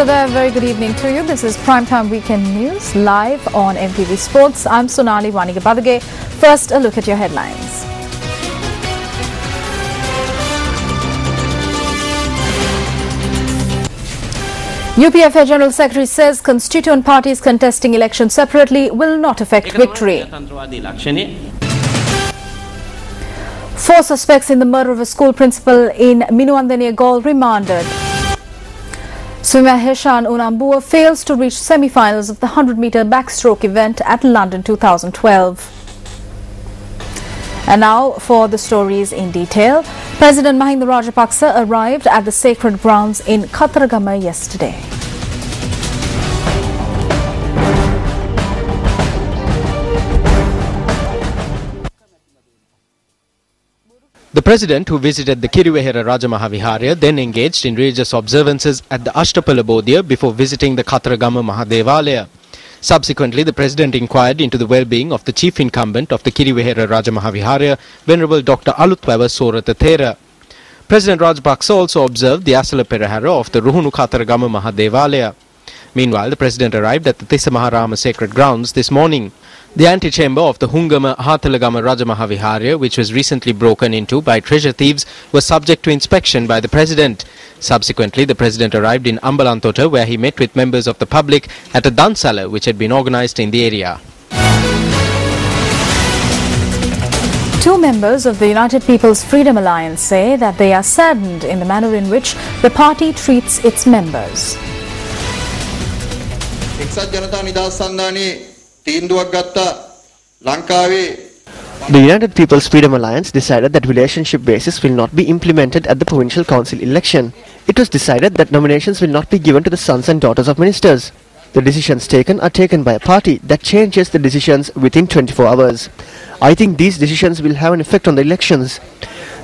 Hello there, very good evening to you. This is Primetime Weekend News live on MTV Sports. I'm Sonali Wanigapadage. First, a look at your headlines. UPFA General Secretary says constituent parties contesting elections separately will not affect victory. 4 suspects in the murder of a school principal in Minuandeniya Galle remanded. Swimmer Heshan Unambua fails to reach semi-finals of the 100-meter backstroke event at London 2012. And now for the stories in detail. President Mahinda Rajapaksa arrived at the sacred grounds in Katharagama yesterday. The President, who visited the Kiriwehera Rajamahaviharya, then engaged in religious observances at the Ashtapala Bodhiya before visiting the Katharagama Mahadevalaya. Subsequently, the President inquired into the well-being of the chief incumbent of the Kiriwehera Rajamahaviharya, Venerable Dr. Alutwawa Sorata Thera. President Rajapaksa also observed the Asala Perahara of the Ruhunu Katharagama Mahadevalaya. Meanwhile, the President arrived at the Tissa Maharama Sacred Grounds this morning. The antechamber of the Hungama Hathalagama Rajamahaviharya, which was recently broken into by treasure thieves, was subject to inspection by the President. Subsequently, the President arrived in Ambalantota, where he met with members of the public at a Dansala which had been organized in the area. 2 members of the United People's Freedom Alliance say that they are saddened in the manner in which the party treats its members. The United People's Freedom Alliance decided that relationship basis will not be implemented at the provincial council election. It was decided that nominations will not be given to the sons and daughters of ministers. The decisions taken are taken by a party that changes the decisions within 24 hours. I think these decisions will have an effect on the elections.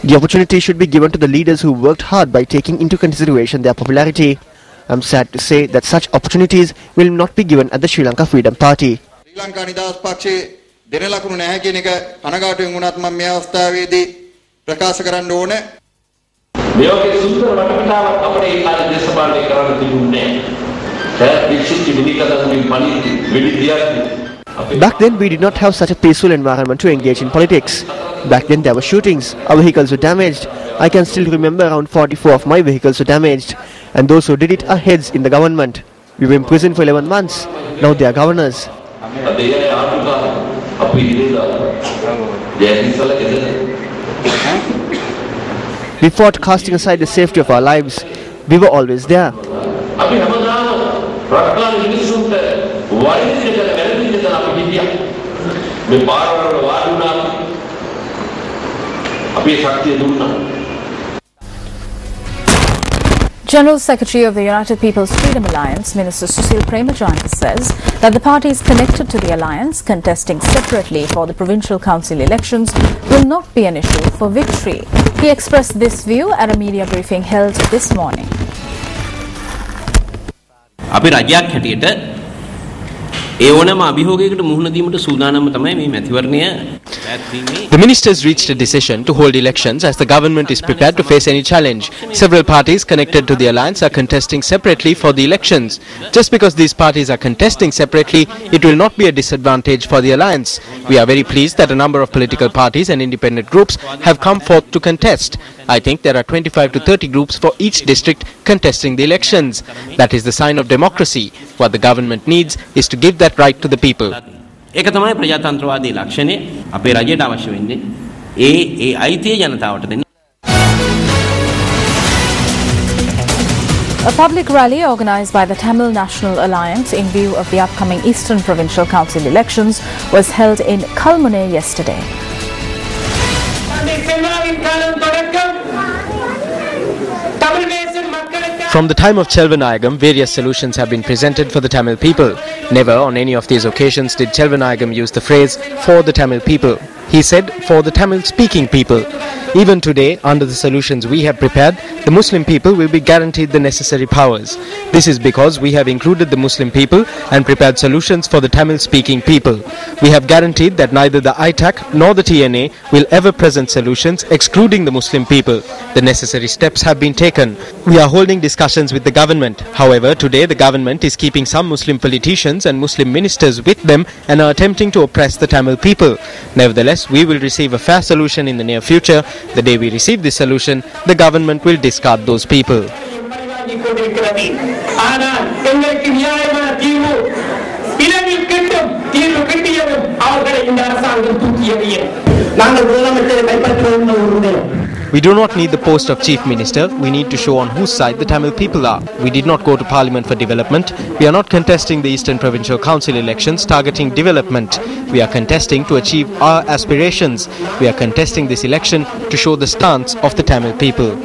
The opportunity should be given to the leaders who worked hard by taking into consideration their popularity. I'm sad to say that such opportunities will not be given at the Sri Lanka Freedom Party. Back then we did not have such a peaceful environment to engage in politics. Back then there were shootings, our vehicles were damaged. I can still remember around 44 of my vehicles were damaged, and those who did it are heads in the government. We were in prison for 11 months, now they are governors. We fought casting aside the safety of our lives. We were always there. General Secretary of the United People's Freedom Alliance, Minister Susil Premachandra, says that the parties connected to the alliance contesting separately for the provincial council elections will not be an issue for victory. He expressed this view at a media briefing held this morning. The ministers reached a decision to hold elections as the government is prepared to face any challenge. Several parties connected to the alliance are contesting separately for the elections. Just because these parties are contesting separately, it will not be a disadvantage for the alliance. We are very pleased that a number of political parties and independent groups have come forth to contest. I think there are 25 to 30 groups for each district contesting the elections. That is the sign of democracy. What the government needs is to give that right to the people. A public rally organized by the Tamil National Alliance in view of the upcoming Eastern Provincial Council elections was held in Kalmune yesterday. From the time of Chelvanayagam, various solutions have been presented for the Tamil people. Never on any of these occasions did Chelvanayagam use the phrase, "for the Tamil people." He said, "for the Tamil-speaking people." Even today, under the solutions we have prepared, the Muslim people will be guaranteed the necessary powers. This is because we have included the Muslim people and prepared solutions for the Tamil-speaking people. We have guaranteed that neither the ITAC nor the TNA will ever present solutions excluding the Muslim people. The necessary steps have been taken. We are holding discussions with the government. However, today the government is keeping some Muslim politicians and Muslim ministers with them and are attempting to oppress the Tamil people. Nevertheless, we will receive a fair solution in the near future. The day we receive this solution, the government will discard those people. We do not need the post of Chief Minister. We need to show on whose side the Tamil people are. We did not go to Parliament for development. We are not contesting the Eastern Provincial Council elections targeting development. We are contesting to achieve our aspirations. We are contesting this election to show the stance of the Tamil people.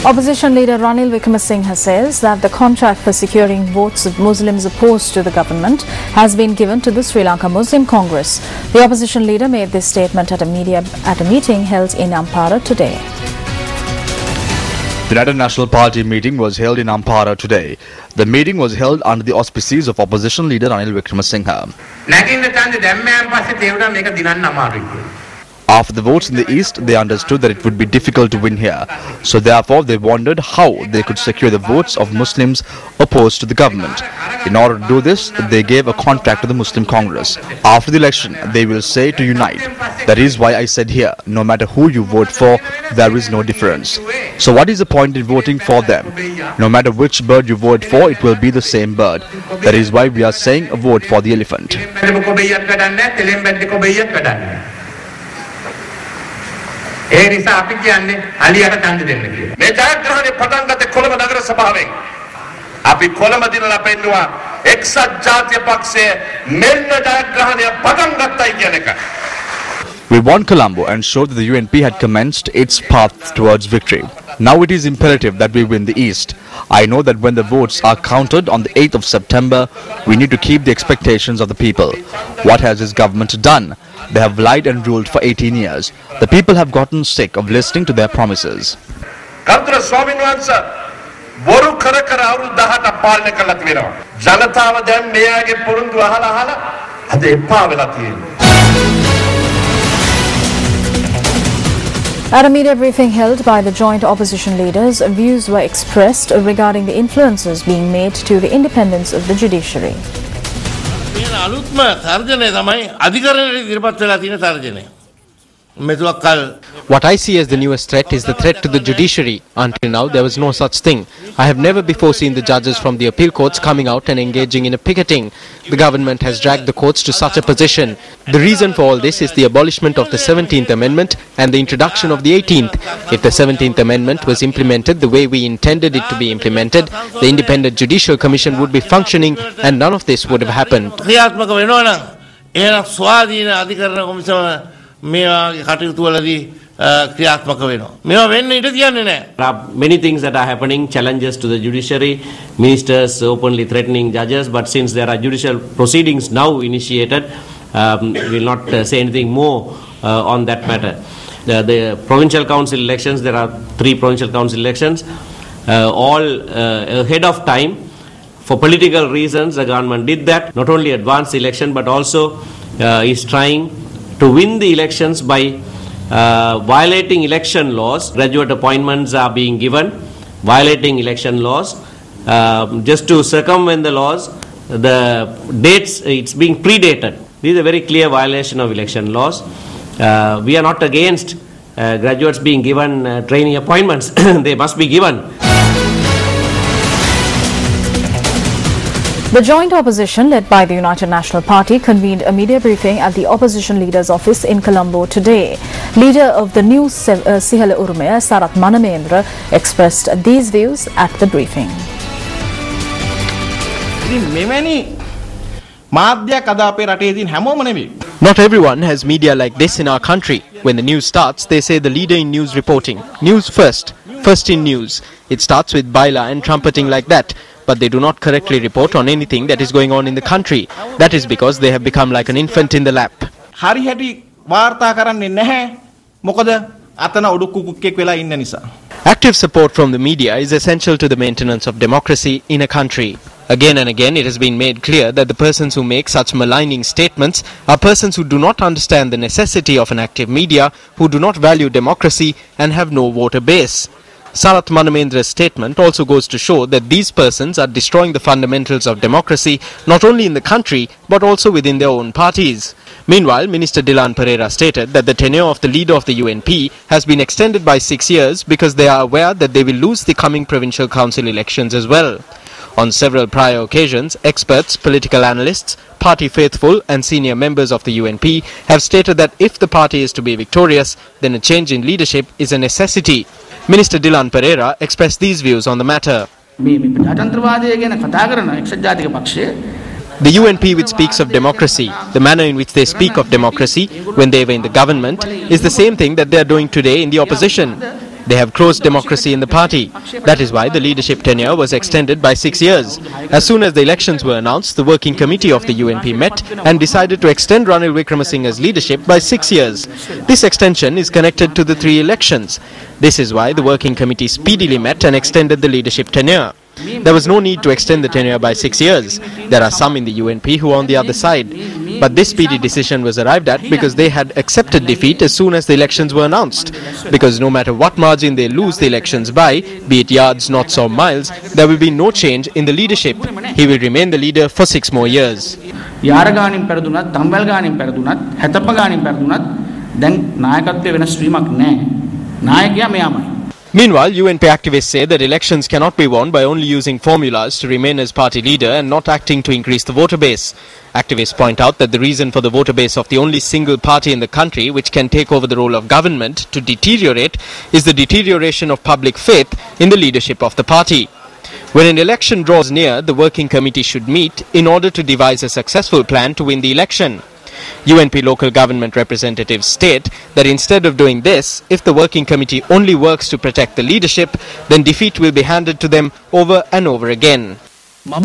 Opposition leader Ranil Wickremesinghe says that the contract for securing votes of Muslims opposed to the government has been given to the Sri Lanka Muslim Congress. The opposition leader made this statement at a meeting held in Ampara today. The United National Party meeting was held in Ampara today. The meeting was held under the auspices of opposition leader Ranil Wickremesinghe. After the votes in the East, they understood that it would be difficult to win here. So therefore, they wondered how they could secure the votes of Muslims opposed to the government. In order to do this, they gave a contract to the Muslim Congress. After the election, they will say to unite. That is why I said here, no matter who you vote for, there is no difference. So what is the point in voting for them? No matter which bird you vote for, it will be the same bird. That is why we are saying a vote for the elephant. ඒ නිසා අපි කියන්නේ අලියට ඡන්ද දෙන්න කියලා. මේ ජයග්‍රහණය පටන් ගත්තේ කොළඹ නගර සභාවෙන්. අපි කොළඹ දිනලා පෙන්නුවා එක්සත් ජාතික පක්ෂය මෙන්න ජයග්‍රහණය පටන් ගත්තයි කියන එක. We won Colombo and showed that the UNP had commenced its path towards victory. Now it is imperative that we win the East. I know that when the votes are counted on the 8th of September, we need to keep the expectations of the people. What has this government done? They have lied and ruled for 18 years. The people have gotten sick of listening to their promises. කර්තෘ ස්වාමීන් වහන්සේ බොරු කර කර අවුරුදු 18ක් පාලනය කළා තියෙනවා. ජනතාව දැන් මෙයාගේ පොරොන්දු අහලා අද එපා වෙලා තියෙනවා. At a media briefing held by the joint opposition leaders, views were expressed regarding the influences being made to the independence of the judiciary. What I see as the newest threat is the threat to the judiciary. Until now, there was no such thing. I have never before seen the judges from the appeal courts coming out and engaging in a picketing. The government has dragged the courts to such a position. The reason for all this is the abolishment of the 17th Amendment and the introduction of the 18th. If the 17th Amendment was implemented the way we intended it to be implemented, the Independent Judicial Commission would be functioning and none of this would have happened. There are many things that are happening, challenges to the judiciary, ministers openly threatening judges, but since there are judicial proceedings now initiated, we will not say anything more on that matter. The provincial council elections, there are 3 provincial council elections, all ahead of time. For political reasons, the government did that, not only advance the election, but also is trying to win the elections by violating election laws. Graduate appointments are being given, violating election laws. Just to circumvent the laws, the dates, it's being predated. This is a very clear violation of election laws. We are not against graduates being given training appointments. They must be given. The joint opposition, led by the United National Party, convened a media briefing at the opposition leader's office in Colombo today. Leader of the new Sihela Urumaya, Sarath Manamendra, expressed these views at the briefing. Not everyone has media like this in our country. When the news starts, they say the leader in news reporting. News first. First in news. It starts with baila and trumpeting like that. but they do not correctly report on anything that is going on in the country. That is because they have become like an infant in the lap. හරි හැටි වාර්තා කරන්නේ නැහැ. මොකද අතන ඔඩුක්කු කුක්කෙක් වෙලා ඉන්න නිසා. Active support from the media is essential to the maintenance of democracy in a country. Again and again, it has been made clear that the persons who make such maligning statements are persons who do not understand the necessity of an active media, who do not value democracy and have no voter base. Sarath Manamendra's statement also goes to show that these persons are destroying the fundamentals of democracy not only in the country but also within their own parties. Meanwhile, Minister Dilan Pereira stated that the tenure of the leader of the UNP has been extended by 6 years because they are aware that they will lose the coming provincial council elections as well. On several prior occasions, experts, political analysts, party faithful and senior members of the UNP have stated that if the party is to be victorious, then a change in leadership is a necessity. Minister Dilan Pereira expressed these views on the matter. The UNP which speaks of democracy, the manner in which they speak of democracy when they were in the government, is the same thing that they are doing today in the opposition. They have closed democracy in the party. That is why the leadership tenure was extended by 6 years. As soon as the elections were announced, the working committee of the UNP met and decided to extend Ranil Wickremesinghe's leadership by 6 years. This extension is connected to the 3 elections. This is why the working committee speedily met and extended the leadership tenure. There was no need to extend the tenure by 6 years. There are some in the UNP who are on the other side. But this speedy decision was arrived at because they had accepted defeat as soon as the elections were announced. Because no matter what margin they lose the elections by, be it yards, knots or miles, there will be no change in the leadership. He will remain the leader for 6 more years. Meanwhile, UNP activists say that elections cannot be won by only using formulas to remain as party leader and not acting to increase the voter base. Activists point out that the reason for the voter base of the only single party in the country which can take over the role of government to deteriorate is the deterioration of public faith in the leadership of the party. When an election draws near, the working committee should meet in order to devise a successful plan to win the election. UNP local government representatives state that instead of doing this, if the working committee only works to protect the leadership, then defeat will be handed to them over and over again. I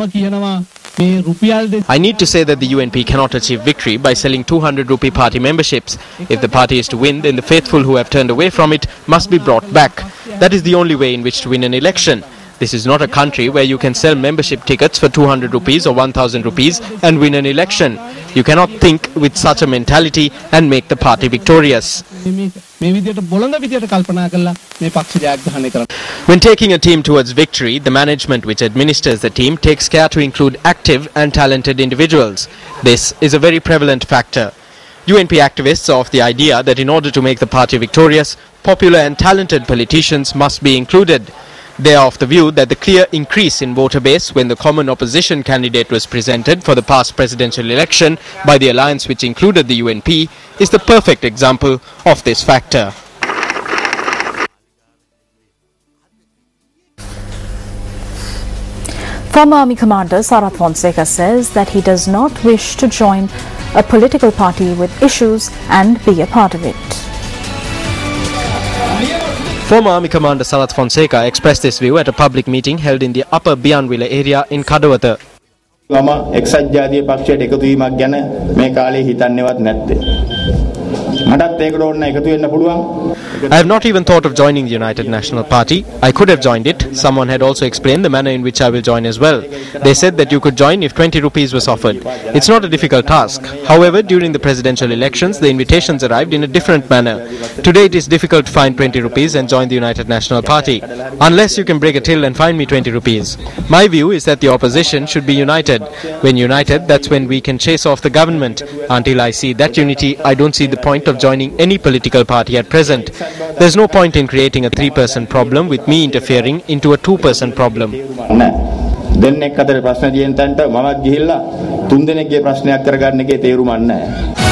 need to say that the UNP cannot achieve victory by selling 200 rupee party memberships. If the party is to win, then the faithful who have turned away from it must be brought back. That is the only way in which to win an election. This is not a country where you can sell membership tickets for 200 rupees or 1000 rupees and win an election. You cannot think with such a mentality and make the party victorious. When taking a team towards victory, the management which administers the team takes care to include active and talented individuals. This is a very prevalent factor. UNP activists are of the idea that in order to make the party victorious, popular and talented politicians must be included. They are of the view that the clear increase in voter base when the common opposition candidate was presented for the past presidential election by the alliance which included the UNP is the perfect example of this factor. Former Army Commander Sarath Fonseca says that he does not wish to join a political party with issues and be a part of it. Former Army Commander Sarath Fonseca expressed this view at a public meeting held in the Upper Bianwila area in Kadawatha. I have not even thought of joining the United National Party. I could have joined it. Someone had also explained the manner in which I will join as well. They said that you could join if 20 rupees was offered. It's not a difficult task. However, during the presidential elections, the invitations arrived in a different manner. Today it is difficult to find 20 rupees and join the United National Party, unless you can break a till and find me 20 rupees. My view is that the opposition should be united. When united, that's when we can chase off the government. Until I see that unity, I don't see the point of joining any political party at present. There's no point in creating a 3-person problem with me interfering into a 2-person problem. දෙන්නෙක් අතර ප්‍රශ්න තියෙන තැනට මමත් ගිහිල්ලා 3 දෙනෙක්ගේ ප්‍රශ්නයක් කරගන්න එකේ තේරුමක් නැහැ.